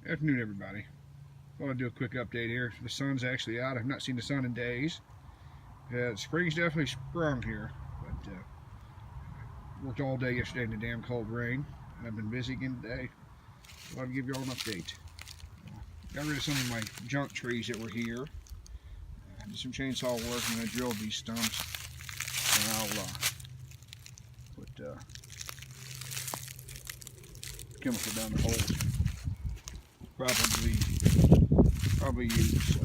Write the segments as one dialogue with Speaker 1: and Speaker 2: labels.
Speaker 1: Afternoon, everybody. Thought I'd do a quick update here. The sun's actually out. I've not seen the sun in days. Spring's definitely sprung here, but worked all day yesterday in the damn cold rain. I've been busy again today. Thought I'd give you all an update. Got rid of some of my junk trees that were here. Did some chainsaw work and I drilled these stumps. And I'll put chemical down the holes. Probably use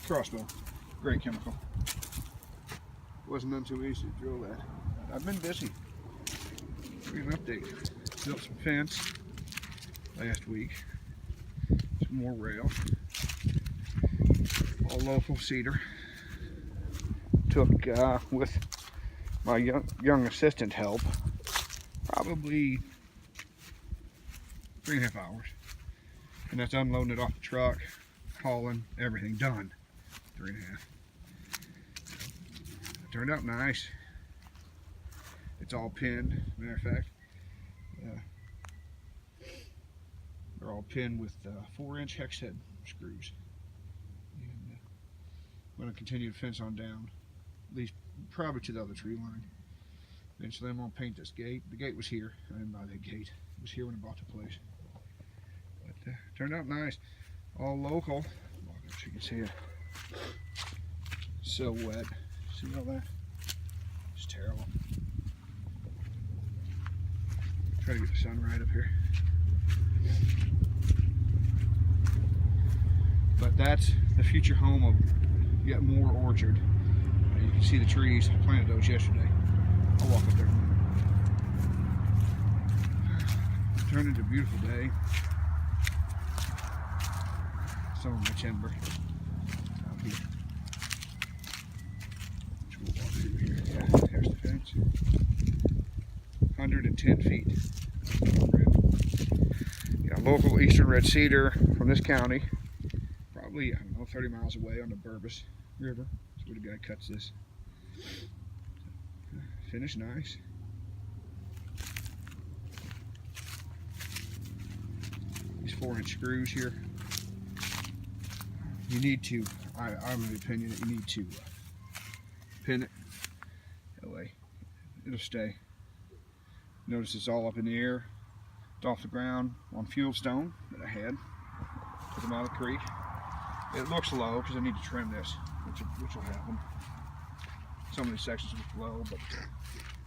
Speaker 1: crossbow, great chemical. Wasn't none too easy to drill that. I've been busy. Give you an update. Built some fence last week. Some more rail. All local cedar. Took with my young assistant help probably 3.5 hours. And that's unloading it off the truck, hauling, everything done. 3.5. It turned out nice. It's all pinned. Matter of fact, they're all pinned with 4-inch hex head screws. And I'm going to continue to fence on down, at least probably to the other tree line. Eventually I'm going to paint this gate. The gate was here. I didn't buy that gate. It was here when I bought the place. But turned out nice. All local. Well, I guess you can see it. So wet. See all that? It's terrible. Try to get the sun right up here. But that's the future home of yet more orchard. You can see the trees. I planted those yesterday. I'll walk up there. It turned into a beautiful day. Some of my timber out here. Which we'll walk through here. Yeah, there's the fence. 110 feet. Yeah, local eastern red cedar from this county. Probably, I don't know, 30 miles away on the Burbus River. That's where the guy cuts this. Finished nice. These 4-inch screws here. You need to, I'm of the opinion that you need to pin it that way. It'll stay. Notice it's all up in the air. It's off the ground on fuel stone that I had. Took them out of the creek. It looks low because I need to trim this, which will happen. Some of these sections look low, but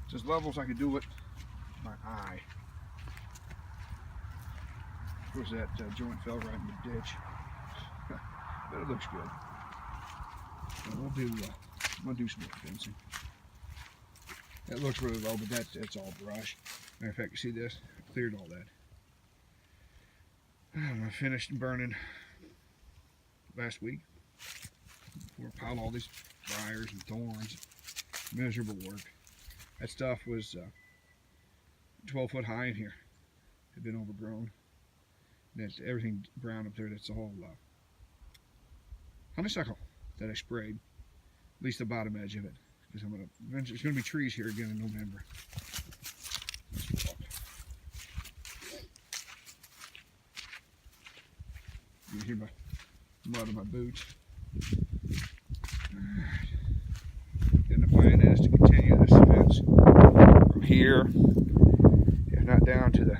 Speaker 1: it's as level as I can do it with my eye. Of course, that joint fell right in the ditch. But it looks good. So we'll do some more fencing. That looks really low, but that's all brush. Matter of fact, you see this? I cleared all that. I finished burning last week. We piled all these briars and thorns. Miserable work. That stuff was 12 foot high in here. It had been overgrown. That's everything brown up there. That's all honeysuckle that I sprayed, at least the bottom edge of it, because there's going to be trees here again in November. You can hear my mud on my boots. Alright. Then the plan is to continue this fence from here, if not down to the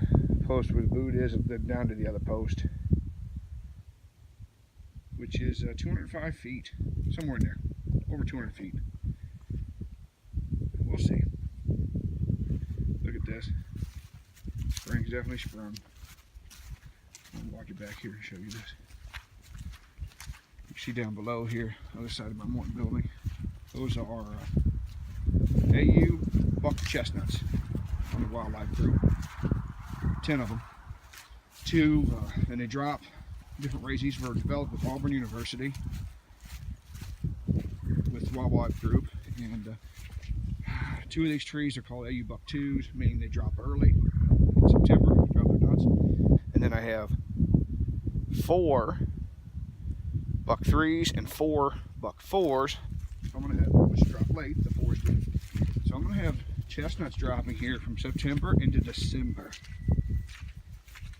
Speaker 1: post where the boot is, then down to the other post, which is 205 feet, somewhere in there, over 200 feet. We'll see. Look at this. Spring's definitely sprung. I'll walk it back here and show you this. You can see down below here, other side of my Morton building, those are AU buck chestnuts on the wildlife group. 10 of them. 2, and they drop. Different rays. These were developed with Auburn University with Wildlife Group, and 2 of these trees are called AU Buck 2s, meaning they drop early in September, drop their nuts. And then I have 4 Buck 3s and 4 Buck 4s. So I'm going to have, which drop late, the 4s do. So I'm going to have chestnuts dropping here from September into December.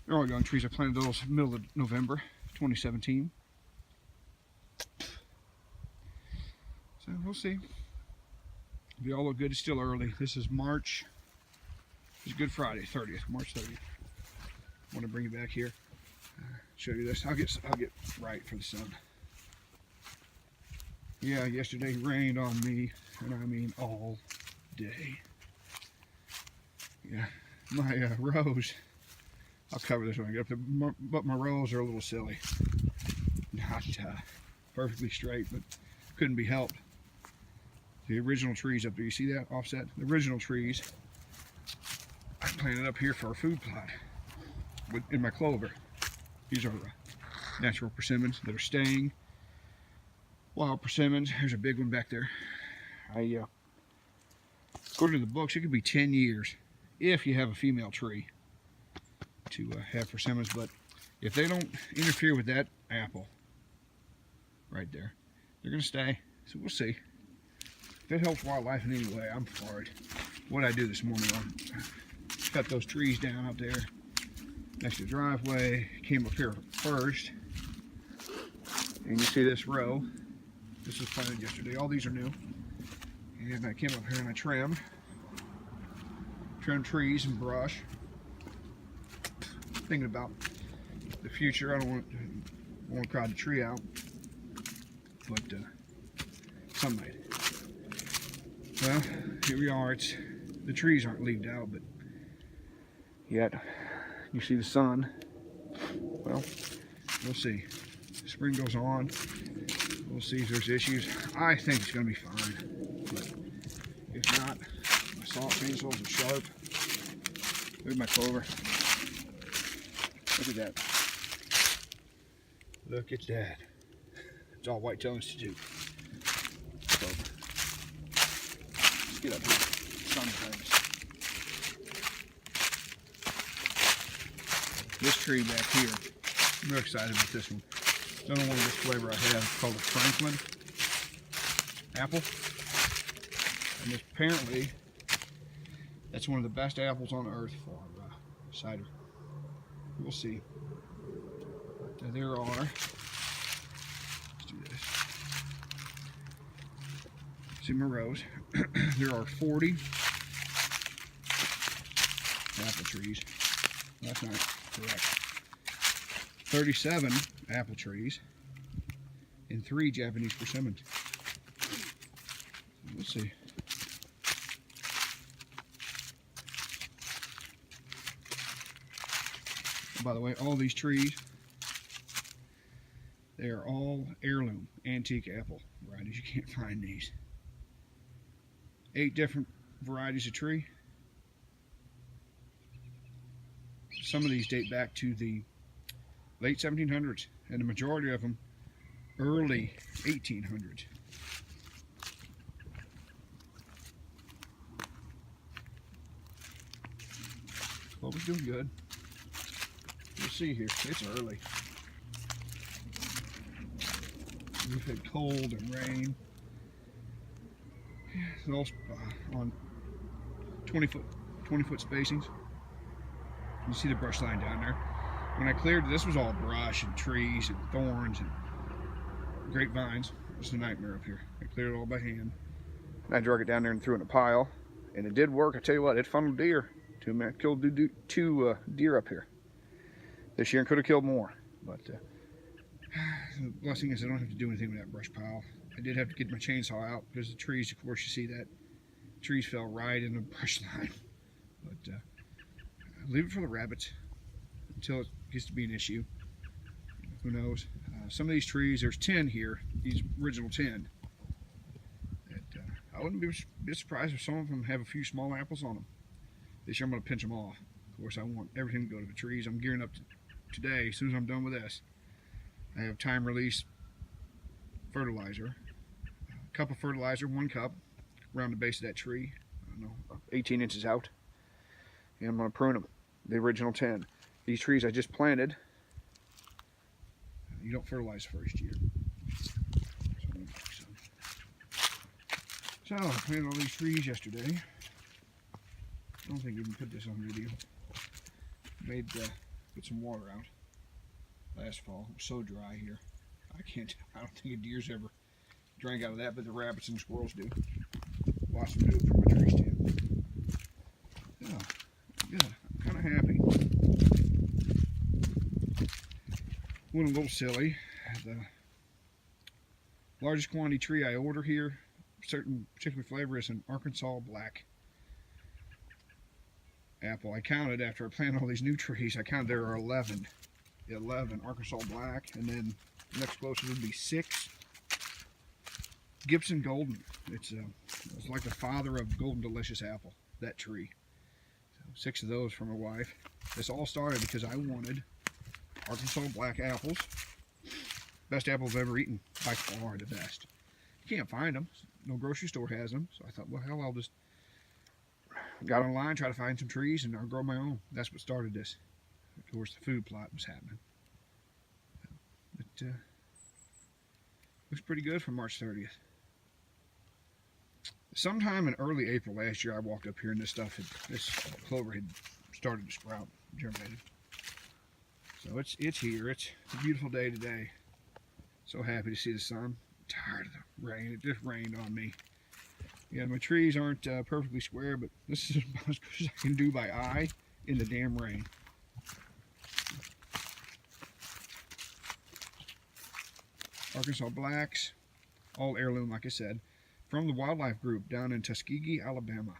Speaker 1: They're all young trees. I planted those middle of November 2017. So we'll see. They all look good. It's still early. This is March. It's Good Friday, 30th, March 30th. I want to bring you back here. Show you this. I'll get right for the sun. Yeah, yesterday rained on me, and I mean all day. Yeah, my rose. I'll cover this when I get up there, but my rows are a little silly. Not perfectly straight, but couldn't be helped. The original trees up there, you see that offset? The original trees I planted up here for a food plot in my clover. These are natural persimmons that are staying. Wild persimmons. There's a big one back there. According to the books, it could be 10 years if you have a female tree to have persimmons, but if they don't interfere with that apple right there, they're going to stay. So we'll see. If it helps wildlife in any way, I'm for it. What I do this morning, I cut those trees down out there next to the driveway. Came up here first, and you see this row. This was planted yesterday. All these are new. And I came up here and I trimmed trees and brush. Thinking about the future. I don't want to crowd the tree out, but sunlight. Well, here we are. The trees aren't leaved out, but yet you see the sun. Well, we'll see. Spring goes on. We'll see if there's issues. I think it's going to be fine, but if not, my saw chainsaws are sharp. Look at my clover. Look at that. Look at that. It's all white telling us to do. Clover. Let's get up here. Sun things. This tree back here, I'm real excited about this one. I don't know what this flavor I have. It's called a Franklin apple. And apparently, that's one of the best apples on earth for cider. We'll see. But there are, let's do this. See my rows. There are 40 apple trees. That's not correct. 37 apple trees and 3 Japanese persimmons. Let's see. By the way, all these trees, they are all heirloom antique apple varieties. You can't find these. 8 different varieties of tree. Some of these date back to the late 1700s, and the majority of them early 1800s. Well, we're doing good. You'll see here, it's early. We've had cold and rain. It's all on 20 foot spacings. You see the brush line down there. When I cleared, this was all brush and trees and thorns and grapevines. It's a nightmare up here. I cleared it all by hand. And I drug it down there and threw it in a pile, and it did work. I tell you what, it funneled deer. Killed 2 deer up here this year, and could have killed more. But the blessing is I don't have to do anything with that brush pile. I did have to get my chainsaw out because the trees, of course, you see that trees fell right in the brush line. But leave it for the rabbits until it gets to be an issue. Who knows? Some of these trees, there's 10 here, these original 10. That, I wouldn't be surprised if some of them have a few small apples on them. This year I'm going to pinch them off. Of course, I want everything to go to the trees. I'm gearing up today. As soon as I'm done with this, I have time release fertilizer. A cup of fertilizer, 1 cup, around the base of that tree. I don't know, 18 inches out. And I'm going to prune them, the original 10. These trees I just planted, you don't fertilize first year. So I planted all these trees yesterday. I don't think you can put this on video. Made put some water out last fall. It was so dry here. I don't think a deer's ever drank out of that, but the rabbits and squirrels do. Watch them do it from a tree stand. Yeah, good. I'm kind of happy. Went a little silly. The largest quantity tree I order here, certain particular flavor, is an Arkansas black apple. I counted after I planted all these new trees. I counted there are 11 Arkansas black, and then the next closest would be 6 Gibson Golden. It's like the father of Golden Delicious apple, that tree. So 6 of those for my wife. This all started because I wanted Arkansas black apples. Best apples I've ever eaten, by far the best. You can't find them. No grocery store has them. So I thought, well, hell, I'll just got online, try to find some trees, and I'll grow my own. That's what started this. Of course, the food plot was happening. It looks pretty good for March 30th. Sometime in early April last year, I walked up here and this clover had started to sprout, germinated. So it's here. It's a beautiful day today. So happy to see the sun. I'm tired of the rain. It just rained on me. Yeah, my trees aren't perfectly square, but this is about as good as I can do by eye in the damn rain. Arkansas blacks, all heirloom, like I said, from the wildlife group down in Tuskegee, Alabama.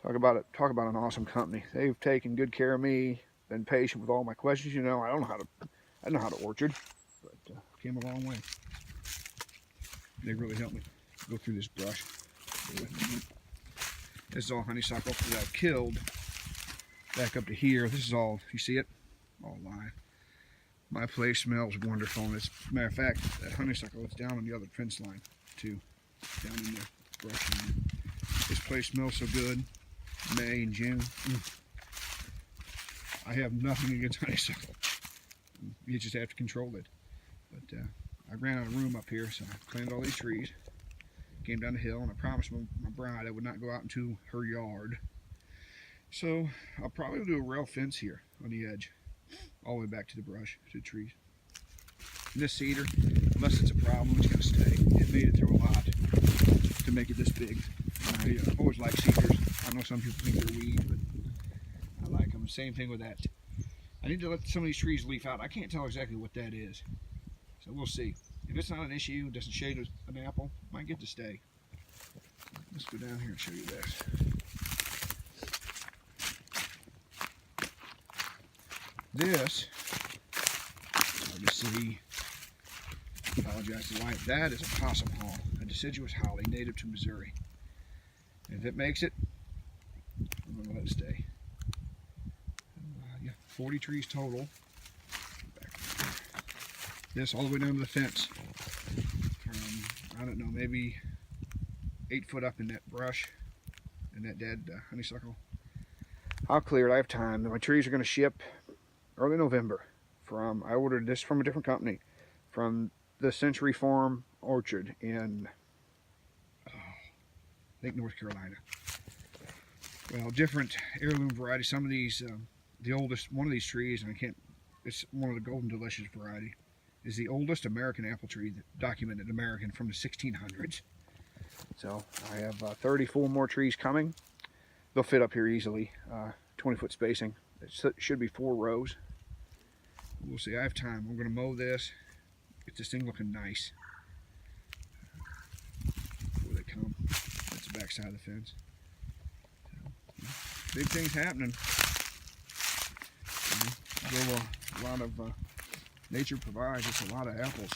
Speaker 1: Talk about an awesome company. They've taken good care of me, been patient with all my questions. You know, I know how to orchard, but came a long way. They really helped me go through this brush. This is all honeysuckle that I've killed back up to here. This is all, you see it? All live. My place smells wonderful. And as a matter of fact, that honeysuckle is down on the other fence line too, down in the brush. This place smells so good. May and June. I have nothing against honeysuckle. You just have to control it. But I ran out of room up here, so I planted all these trees. Came down the hill, and I promised my bride I would not go out into her yard. So I'll probably do a rail fence here on the edge, all the way back to the brush, to the trees. And this cedar, unless it's a problem, it's going to stay. It made it through a lot to make it this big. I always like cedars. I know some people think they're weed, but I like them. Same thing with that. I need to let some of these trees leaf out. I can't tell exactly what that is, so we'll see. If it's not an issue, doesn't shade an apple, might get to stay. Let's go down here and show you this. This, hard to see, apologize for the light, that is a possum haw, a deciduous holly native to Missouri. If it makes it, I'm going to let it stay. Yeah, 40 trees total. This all the way down to the fence. I don't know, maybe 8 foot up in that brush and that dead honeysuckle. I'll clear it. I have time. My trees are going to ship early November. I ordered this from a different company, from the Century Farm Orchard in, I think, North Carolina. Well, different heirloom variety. Some of these, the oldest one of these trees, and it's one of the Golden Delicious variety, is the oldest American apple tree, documented American, from the 1600s. So I have 34 more trees coming. They'll fit up here easily, 20-foot spacing. It should be 4 rows. We'll see. I have time. I'm going to mow this, get this thing looking nice before they come. That's the back side of the fence. So, big things happening. A lot of nature provides us a lot of apples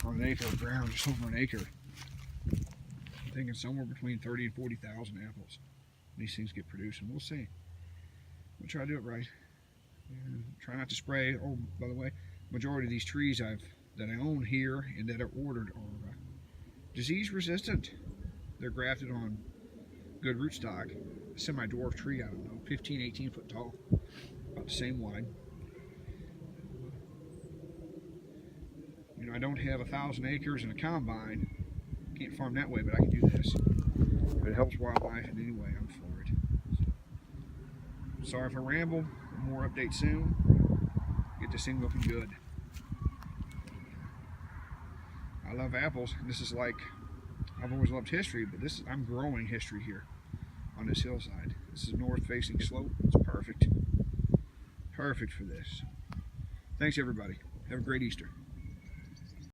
Speaker 1: on an acre of ground, just over an acre. I'm thinking somewhere between 30 and 40,000 apples these things get produced, and we'll see. We'll try to do it right. And try not to spray. Oh, by the way, majority of these trees that I own here and that are ordered are disease resistant. They're grafted on good rootstock. A semi-dwarf tree, I don't know, 15, 18 foot tall, about the same wide. You know, I don't have 1,000 acres and a combine. Can't farm that way, but I can do this. If it helps wildlife in any way, I'm for it. So, sorry if I ramble. More updates soon. Get this thing looking good. I love apples. This is like, I've always loved history, but I'm growing history here on this hillside. This is a north-facing slope. It's perfect. Perfect for this. Thanks, everybody. Have a great Easter.